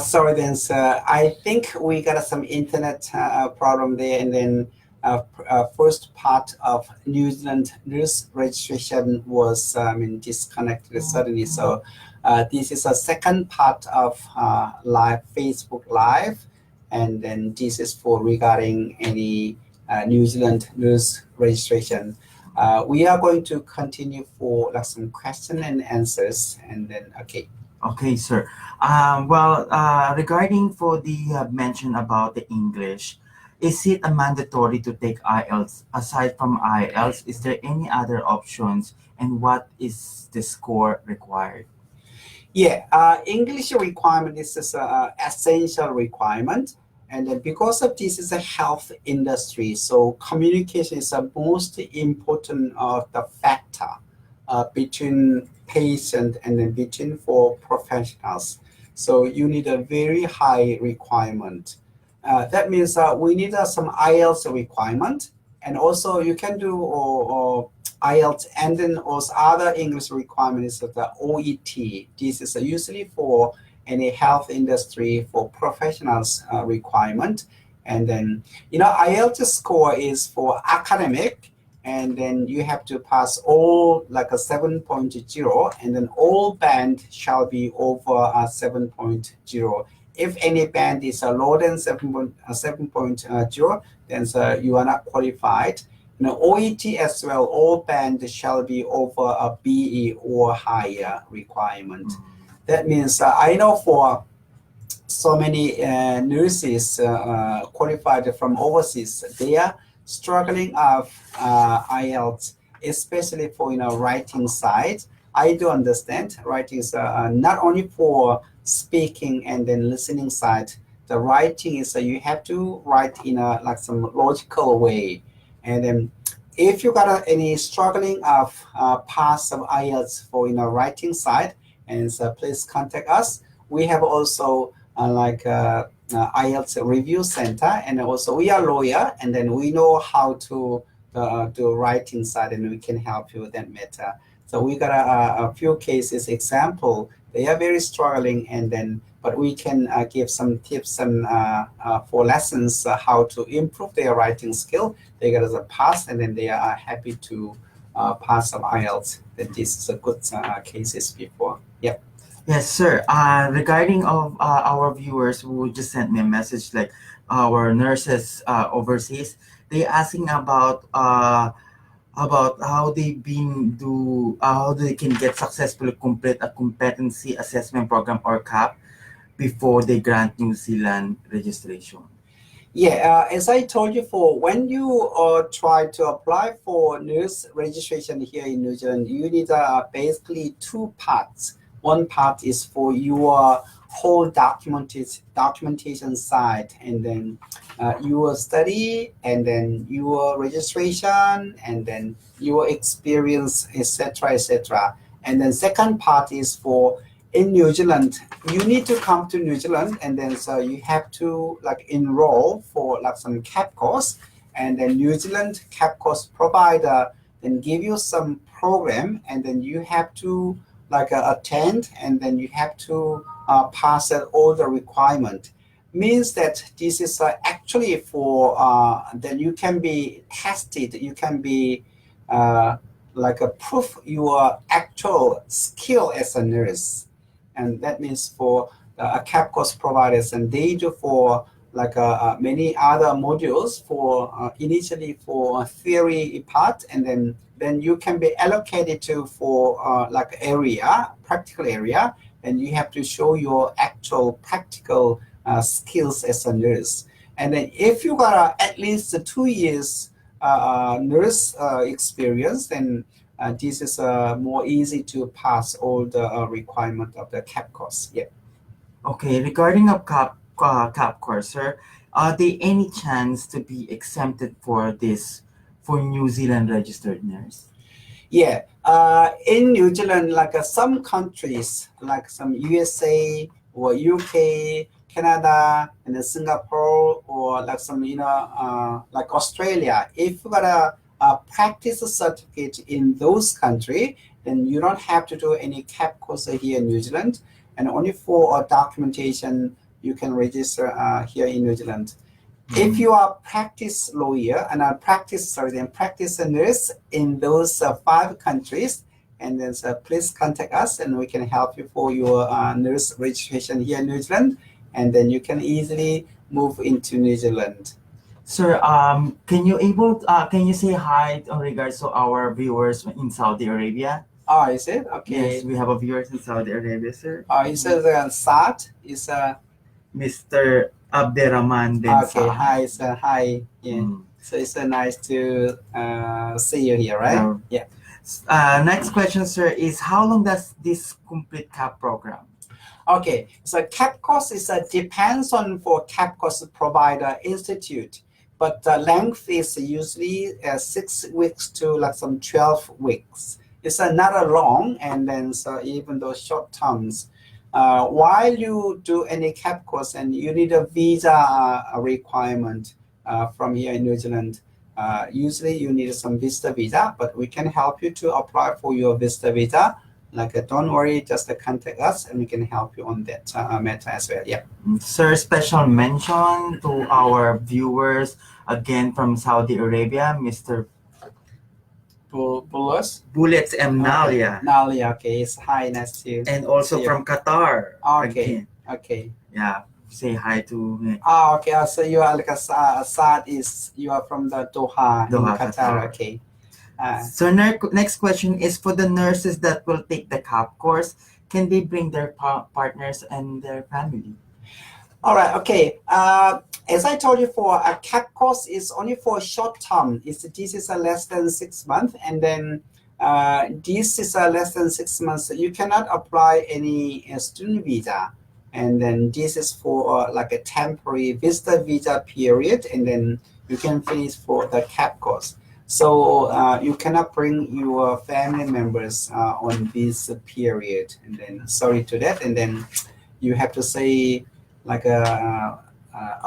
Sorry then, sir. I think we got some internet problem there, and then first part of New Zealand news registration was disconnected suddenly. So this is a second part of live Facebook Live, and then this is for regarding any New Zealand news registration. We are going to continue for like some question and answers, and then okay. Okay, sir. Regarding for the mention about the English, is it a mandatory to take IELTS? Aside from IELTS, is there any other options, and what is the score required? Yeah, English requirement is a essential requirement, and then because of this is a health industry, so communication is the most important of the factor between patient and then between for professionals. So you need a very high requirement. That means we need some IELTS requirement, and also you can do or IELTS, and then also other English requirements of the OET. This is usually for any health industry for professionals requirement. And then, IELTS score is for academic, and then you have to pass all like a 7.0, and then all band shall be over a 7.0. If any band is lower than 7.0, then you are not qualified. OET as well, all band shall be over a BE or higher requirement. That means I know for so many nurses qualified from overseas, they are struggling of IELTS, especially for writing side. I do understand writing is not only for speaking and then listening side. The writing is you have to write in a like some logical way, and then if you got any struggling of pass of IELTS for writing side, and so please contact us. We have also IELTS review center, and also we are lawyer, and then we know how to do writing side, and we can help you with that matter. So we got a few cases example. They are very struggling, and then but we can give some tips and for lessons how to improve their writing skill. They get as a pass, and then they are happy to pass some IELTS. That this is a good cases before. Yep. Yes, sir. Regarding of our viewers who just sent me a message, like our nurses overseas, they asking about how they been do how they can get successfully complete a competency assessment program or CAP before they grant New Zealand registration. Yeah, as I told you for when you try to apply for nurse registration here in New Zealand, you need basically two parts. One part is for your whole documentation side, and then your study, and then your registration, and then your experience, etc., etc. And then second part is for in New Zealand, you need to come to New Zealand, and then so you have to like enroll for like some CAP course, and then New Zealand CAP course provider then give you some program, and then you have to like attend, and then you have to pass all the requirement. Means that this is actually for that you can be tested, you can be like a proof your actual skill as a nurse, and that means for a CAP course providers, and they do for like many other modules for initially for theory part, and then you can be allocated to for like area practical area, and you have to show your actual practical skills as a nurse. And then if you got at least 2 years nurse experience, then this is more easy to pass all the requirement of the CAP course. Yeah. Okay, regarding a CAP course, sir, are there any chance to be exempted for this for New Zealand registered nurse? Yeah, in New Zealand, like some countries, like some USA or UK, Canada, and then Singapore, or like some, like Australia, if you got a practice certificate in those countries, then you don't have to do any CAP course here in New Zealand, and only for documentation you can register here in New Zealand. If you are practice lawyer and practice nurse in those 5 countries, and then please contact us and we can help you for your nurse registration here in New Zealand, and then you can easily move into New Zealand. Sir, can you say hi in regards to our viewers in Saudi Arabia? Oh, is it? Okay. Yes, we have a viewers in Saudi Arabia, sir. It says Saad is Mr. Abderrahman bin okay. Saad. Hi, sir. Hi. Yeah. So it's nice to see you here, right? Yeah. Next question, sir, is how long does this complete CAP program? Okay, so CAP course is depends on for CAP course provider institute, but the length is usually 6 weeks to like some 12 weeks. It's not long, and then so even those short terms. While you do any CAP course and you need a visa requirement from here in New Zealand, usually you need some visitor visa, but we can help you to apply for your visitor visa. Like, don't worry, just contact us and we can help you on that matter as well. Yeah. Sir, special mention to our viewers again from Saudi Arabia, Mr. Bullets M. Nalia. Nalia, okay. It's hi, nice to you. And also from Qatar. Okay. Again. Okay. Yeah. Say hi to me. Okay. So you are like Saad you are from the Doha in Qatar. Okay. So next question is for the nurses that will take the CAP course. Can they bring their partners and their family? All right. Okay. As I told you, for a CAP course is only for short term. This is less than 6 months, and then this is less than 6 months. You cannot apply any student visa, and then this is for like a temporary visitor visa period, and then you can finish for the CAP course. So you cannot bring your family members on this period, and then sorry to that, and then you have to say like a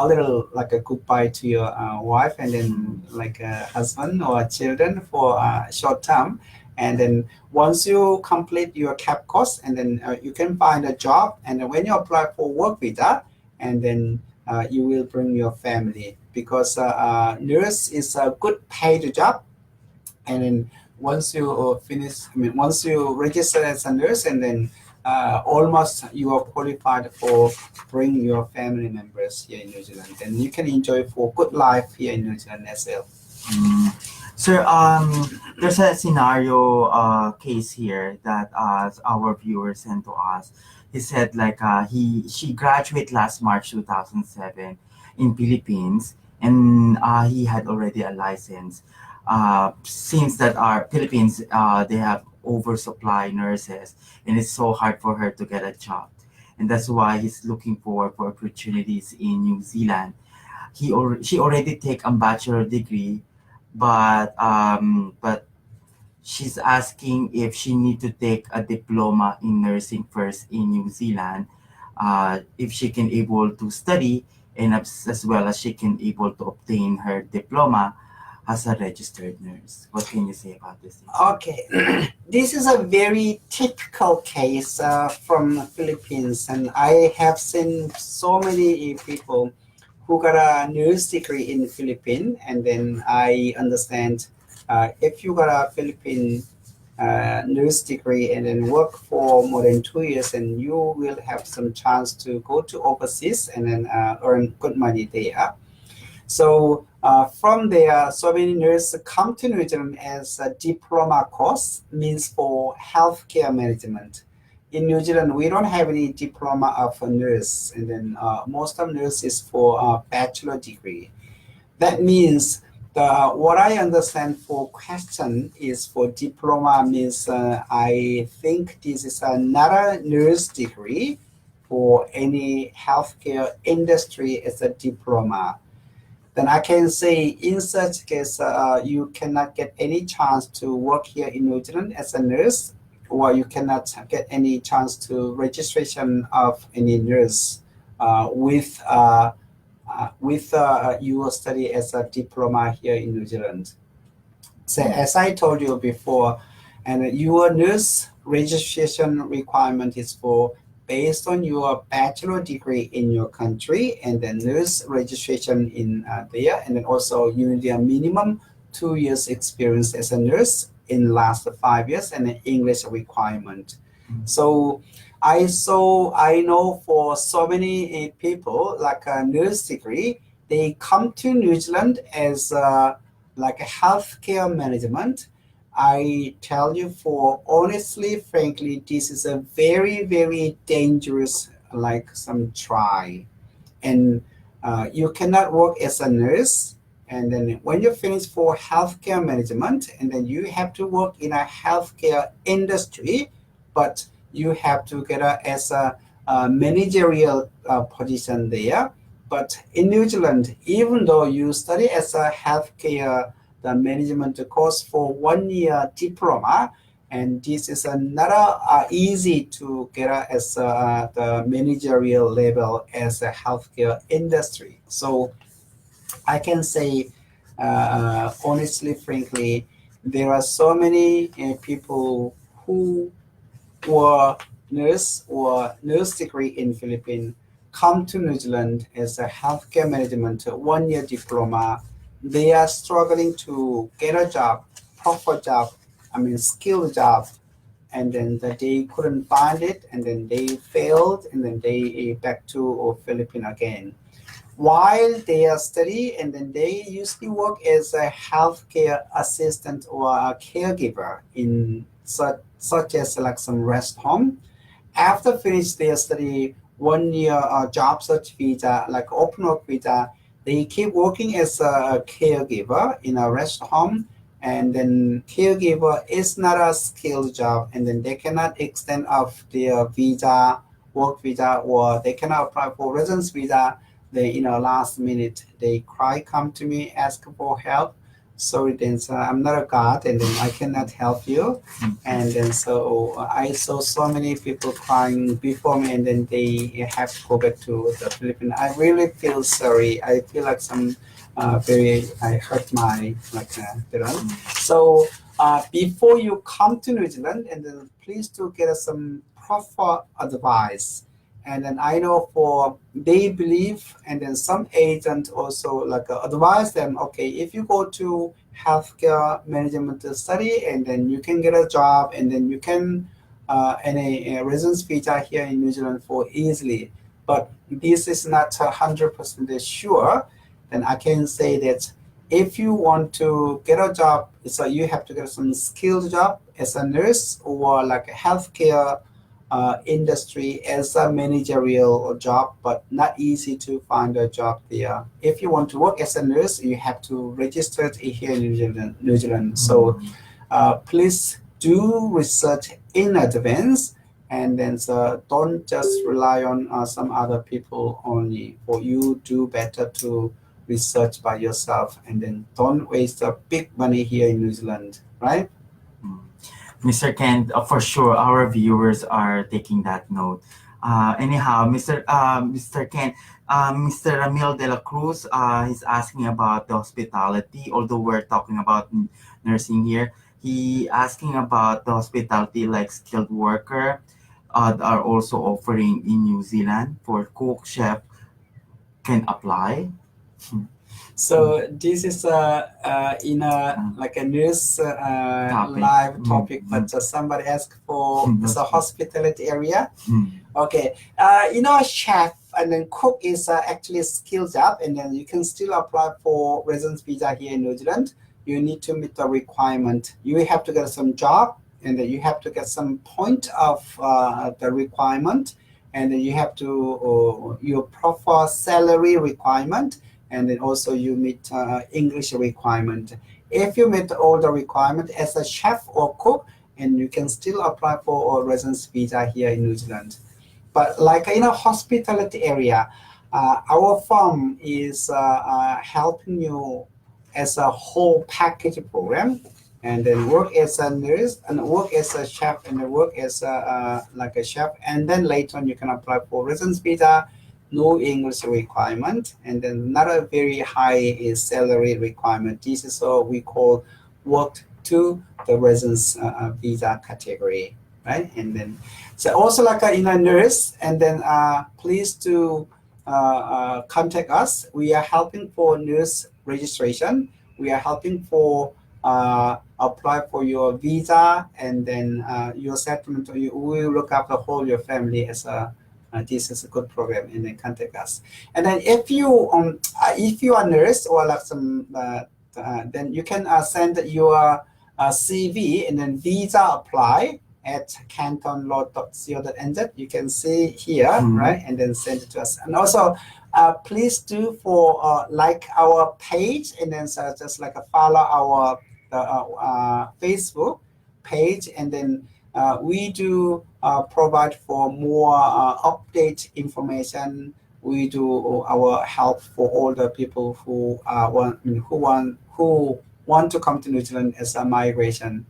little like a goodbye to your wife, and then like a husband or children for short term, and then once you complete your CAP course, and then you can find a job, and then when you apply for work visa, and then you will bring your family, because nurse is a good paid job, and then once you once you register as a nurse, and then almost you are qualified for bring your family members here in New Zealand, and you can enjoy for good life here in New Zealand as well. Sir, there's a scenario case here that our viewer sent to us. He said like she graduated last March 2007 in Philippines, and he had already a license. Seems that our Philippines they have oversupply nurses, and it's so hard for her to get a job, and that's why he's looking for opportunities in New Zealand. She already take a bachelor degree, but she's asking if she need to take a diploma in nursing first in New Zealand, if she can able to study, and as well as she can able to obtain her diploma as a registered nurse. What can you say about this? Okay, this is a very typical case from the Philippines, and I have seen so many people who got a nurse degree in the Philippines, and then I understand if you got a Philippine nurse degree and then work for more than 2 years, and you will have some chance to go to overseas and then earn good money there. So from there, so many nurses come to New Zealand as a diploma course, means for healthcare management. In New Zealand, we don't have any diploma of a nurse, and then most of nurse is for a bachelor degree. That means what I understand for question is for diploma means I think this is another nurse degree for any healthcare industry as a diploma. Then I can say in such case, you cannot get any chance to work here in New Zealand as a nurse, or you cannot get any chance to registration of any nurse with your study as a diploma here in New Zealand. So as I told you before, And your nurse registration requirement is for based on your bachelor degree in your country, and then nurse registration in there, and then also you need a minimum 2 years experience as a nurse in last 5 years, and an English requirement. So I know for so many people like a nurse degree, they come to New Zealand as like a healthcare management. I tell you, for honestly, frankly, this is a very, very dangerous, like some try. And you cannot work as a nurse. And then when you finish for healthcare management, and then you have to work in a healthcare industry, but you have to get as a managerial position there. But in New Zealand, even though you study as a healthcare the management course for 1 year diploma, and this is another easy to get as the managerial level as a healthcare industry. So I can say honestly, frankly, there are so many people who were nurse or nurse degree in Philippines come to New Zealand as a healthcare management 1 year diploma. They are struggling to get a job, proper job, I mean skilled job, and then they couldn't find it, and then they failed, and then they back to Philippines again. While they are study, and then they usually work as a healthcare assistant or a caregiver in such as like some rest home. After finish their study, 1 year job search visa, like open work visa, they keep working as a caregiver in a rest home. And then caregiver is not a skilled job, and then they cannot extend of their visa, work visa, or they cannot apply for residence visa. They, last minute, they cry, come to me, ask for help. Sorry, then so I'm not a god, and then I cannot help you. And then so I saw so many people crying before me, and then they have to go back to the Philippines. I really feel sorry. I feel like some very I hurt my like So before you come to New Zealand, and then please do get us some proper advice. And then I know for they believe, and then some agent also like advise them. Okay, if you go to healthcare management study, and then you can get a job, and then you can and a residence visa here in New Zealand for easily. But this is not 100% sure. Then I can say that if you want to get a job, so you have to get some skilled job as a nurse or like a healthcare industry as a managerial job, but not easy to find a job there. If you want to work as a nurse, you have to register it here in New Zealand. So please do research in advance, and then so don't just rely on some other people only. For you, do better to research by yourself, and then don't waste a big money here in New Zealand, right? Mr. Kent, for sure, our viewers are taking that note. Anyhow, Mr. Kent, Mr. Ramil de la Cruz is asking about the hospitality. Although we're talking about nursing here, he asking about the hospitality, like skilled worker, are also offering in New Zealand for cook, chef can apply. So this is in a like a news live topic, but somebody asked for the hospitality area. Okay, chef and then cook is actually a skill job, and then you can still apply for residence visa here in New Zealand. You need to meet the requirement. You have to get some job, and then you have to get some point of the requirement, and then you have to your proper salary requirement, and then also you meet English requirement. If you meet all the requirement as a chef or cook, and you can still apply for a residence visa here in New Zealand. But like in a hospitality area, our firm is helping you as a whole package program, and then work as a nurse, and work as a chef, and then work as like a chef, and then later on you can apply for residence visa, no English requirement, and then not a very high salary requirement. This is what we call work to the residence visa category, right? And then so also like a nurse, and then please to contact us. We are helping for nurse registration. We are helping for apply for your visa, and then your settlement. We will look after whole your family as a this is a good program, and then contact us. And then if you are nurse or like some then you can send your CV and then visa apply at cantonlaw.co.nz. You can see here, right? And then send it to us. And also, please do for like our page, and then just like follow our Facebook page, and then we do provide for more update information. We do our help for all the people who want to come to New Zealand as a migration.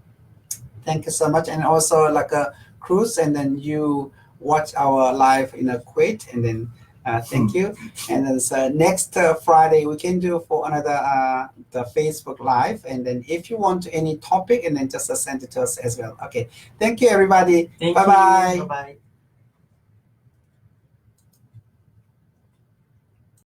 Thank you so much. And also like a cruise, and then you watch our live in a Kuwait, and then thank you. And then so next Friday we can do for another the Facebook live, and then if you want any topic, and then just send it to us as well. Okay, thank you everybody. Thank Bye you. bye. Bye bye.